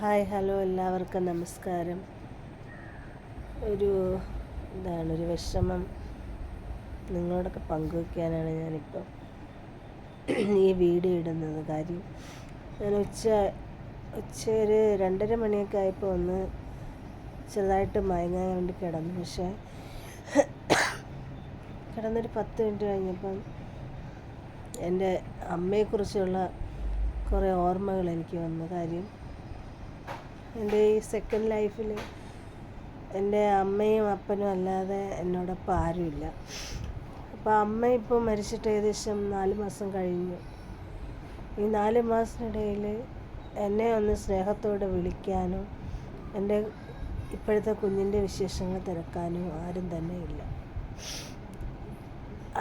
Hi hello എല്ലാവർക്കും നമസ്കാരം. ഒരു ഒരു വിഷമം നിങ്ങളോടൊക്കെ പങ്കുവയ്ക്കാനാണ് ഞാനിപ്പോൾ ഈ വീഡിയോ ഇടുന്നത്. കാര്യം ഞാൻ ഒരു 2:30 മണിയൊക്കെ ആയപ്പോൾ ഒന്ന് ചെറുതായിട്ട് മയങ്ങാൻ വേണ്ടി കിടന്നു. പക്ഷേ കിടന്നൊരു 10 മിനിറ്റ് കഴിഞ്ഞപ്പം എൻ്റെ അമ്മയെക്കുറിച്ചുള്ള കുറേ ഓർമ്മകൾ എനിക്ക് വന്നു. കാര്യം എൻ്റെ ഈ സെക്കൻഡ് ലൈഫിൽ എൻ്റെ അമ്മയും അപ്പനും അല്ലാതെ എന്നോടൊപ്പം ആരുമില്ല. അപ്പോൾ അമ്മ ഇപ്പോൾ മരിച്ചിട്ട് ഏകദേശം 4 മാസം കഴിഞ്ഞു. ഈ 4 മാസത്തിനിടയിൽ എന്നെ ഒന്ന് സ്നേഹത്തോടെ വിളിക്കാനോ എൻ്റെ ഇപ്പോഴത്തെ കുഞ്ഞിൻ്റെ വിശേഷങ്ങൾ തിരക്കാനോ ആരും തന്നെ ഇല്ല.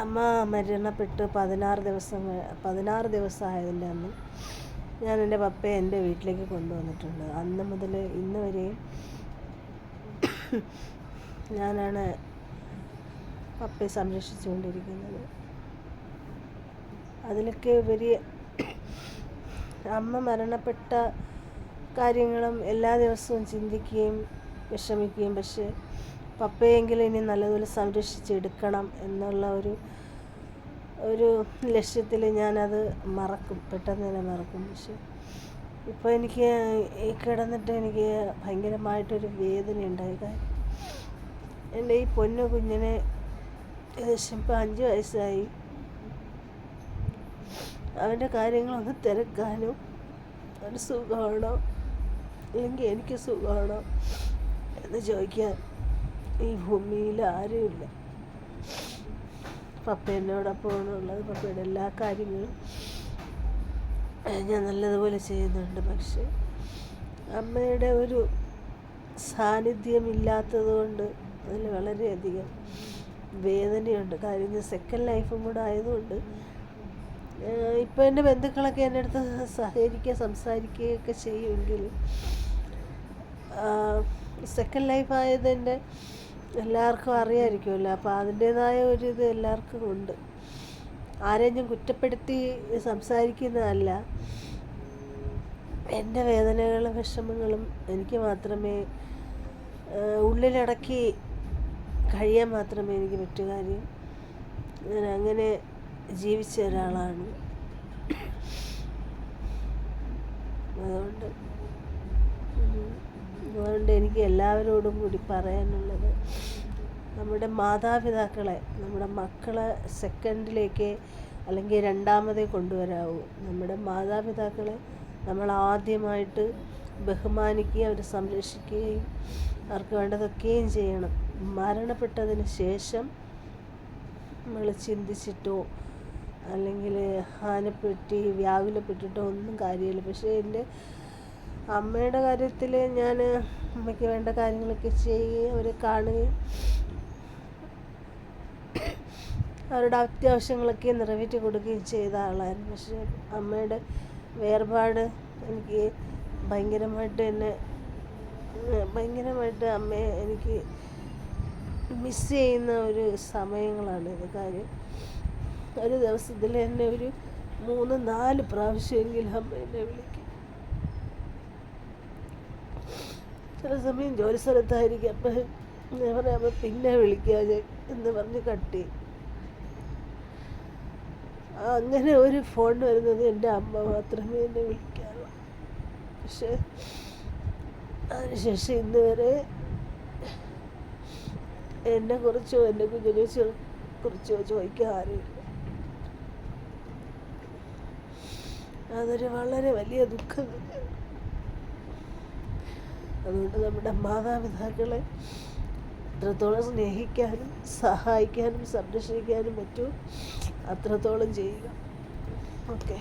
അമ്മ മരണപ്പെട്ട് 16 ദിവസമായതിൻ്റെ അന്ന് ഞാൻ എൻ്റെ പപ്പയെ എൻ്റെ വീട്ടിലേക്ക് കൊണ്ടുവന്നിട്ടുണ്ട്. അന്ന് മുതൽ ഇന്ന് വരെയും ഞാനാണ് പപ്പയെ സംരക്ഷിച്ചുകൊണ്ടിരിക്കുന്നത്. അതിലൊക്കെ ഉപരി അമ്മ മരണപ്പെട്ട കാര്യങ്ങളും എല്ലാ ദിവസവും ചിന്തിക്കുകയും വിഷമിക്കുകയും, പക്ഷേ പപ്പയെങ്കിലും ഇനി നല്ലതുപോലെ സംരക്ഷിച്ചെടുക്കണം എന്നുള്ള ഒരു ലക്ഷ്യത്തിൽ ഞാനത് മറക്കും, പെട്ടെന്ന് തന്നെ മറക്കും. പക്ഷെ ഇപ്പോൾ എനിക്ക് ഈ കിടന്നിട്ട് എനിക്ക് ഭയങ്കരമായിട്ടൊരു വേദന ഉണ്ടായി. കാര്യം എൻ്റെ ഈ പൊന്നു കുഞ്ഞിനെ ഏകദേശം ഇപ്പോൾ 5 വയസ്സായി. അവൻ്റെ കാര്യങ്ങളൊന്ന് തിരക്കാനോ അവന് സുഖമാണോ അല്ലെങ്കിൽ എനിക്ക് സുഖമാണോ എന്ന് ചോദിക്കാൻ ഈ ഭൂമിയിൽ ആരുമില്ല. പപ്പ എന്നോടൊപ്പമാണ് ഉള്ളത്. പപ്പയുടെ എല്ലാ കാര്യങ്ങളും ഞാൻ നല്ലതുപോലെ ചെയ്യുന്നുണ്ട്. പക്ഷേ അമ്മയുടെ ഒരു സാന്നിധ്യമില്ലാത്തത് കൊണ്ട് അതിൽ വളരെയധികം വേദനയുണ്ട്. കാര്യം ഞാൻ സെക്കൻഡ് ലൈഫും കൂടെ ആയതുകൊണ്ട് ഇപ്പോൾ എൻ്റെ ബന്ധുക്കളൊക്കെ എൻ്റെ അടുത്ത് സംസാരിക്കുകയൊക്കെ ചെയ്യുമെങ്കിലും സെക്കൻഡ് ലൈഫ് ആയതിൻ്റെ എല്ലാവർക്കും അറിയാമായിരിക്കുമല്ലോ. അപ്പോൾ അതിൻ്റേതായ ഇത് എല്ലാവർക്കും ഉണ്ട്. ആരെയും ഞാൻ കുറ്റപ്പെടുത്തി സംസാരിക്കുന്നതല്ല. എൻ്റെ വേദനകളും വിഷമങ്ങളും എനിക്ക് മാത്രമേ ഉള്ളിലടക്കി കഴിയാൻ മാത്രമേ എനിക്ക് പറ്റൂ. കാര്യം ഞാൻ അങ്ങനെ ജീവിച്ച ഒരാളാണ്. അതുകൊണ്ട് എനിക്ക് എല്ലാവരോടും കൂടി പറയാനുള്ളത്, നമ്മുടെ മാതാപിതാക്കളെ, നമ്മുടെ മക്കളെ സെക്കൻഡിലേക്ക് അല്ലെങ്കിൽ രണ്ടാമതേ കൊണ്ടുവരാവൂ. നമ്മുടെ മാതാപിതാക്കളെ നമ്മൾ ആദ്യമായിട്ട് ബഹുമാനിക്കുകയും അവരെ സംരക്ഷിക്കുകയും അവർക്ക് വേണ്ടതൊക്കെയും ചെയ്യണം. മരണപ്പെട്ടതിന് ശേഷം നമ്മൾ ചിന്തിച്ചിട്ടോ അല്ലെങ്കിൽ അതിനെപ്പറ്റി വ്യാകുലപ്പെട്ടിട്ടോ ഒന്നും കാര്യമില്ല. പക്ഷേ എൻ്റെ അമ്മയുടെ കാര്യത്തിൽ ഞാൻ അമ്മയ്ക്ക് വേണ്ട കാര്യങ്ങളൊക്കെ ചെയ്യുകയും അവരെ കാണുകയും അവരുടെ അത്യാവശ്യങ്ങളൊക്കെ നിറവേറ്റി കൊടുക്കുകയും ചെയ്ത ആളായിരുന്നു. പക്ഷേ അമ്മയുടെ വേർപാട് എനിക്ക് ഭയങ്കരമായിട്ട് അമ്മയെ എനിക്ക് മിസ് ചെയ്യുന്ന ഒരു സമയങ്ങളാണ് ഇത്. കാര്യം ഒരു ദിവസത്തിൽ എന്നെ ഒരു 3-4 പ്രാവശ്യമെങ്കിലും അമ്മ എന്നെ വിളിക്കും. ചില സമയം ജോലി സ്ഥലത്തായിരിക്കും. അപ്പം ഞാൻ പറയാം പിന്നെ വിളിക്കാം എന്ന് പറഞ്ഞ് കട്ട് ചെയ്യും. അങ്ങനെ ഒരു ഫോൺ വരുന്നത് എൻ്റെ അമ്മ മാത്രമേ എന്നെ വിളിക്കാറുള്ളൂ. പക്ഷെ അതിനുശേഷം ഇന്ന് വരെ എന്നെക്കുറിച്ചോ എൻ്റെ കുഞ്ഞിനെ കുറിച്ചോ ചോദിക്കാൻ ആരുമില്ല. അതൊരു വളരെ വലിയ ദുഃഖം തന്നെയാണ്. അതുകൊണ്ട് നമ്മുടെ മാതാപിതാക്കളെ എത്രത്തോളം സ്നേഹിക്കാനും സഹായിക്കാനും സംരക്ഷിക്കാനും പറ്റുമോ അത്രത്തോളം ചെയ്യുക. ഓക്കെ.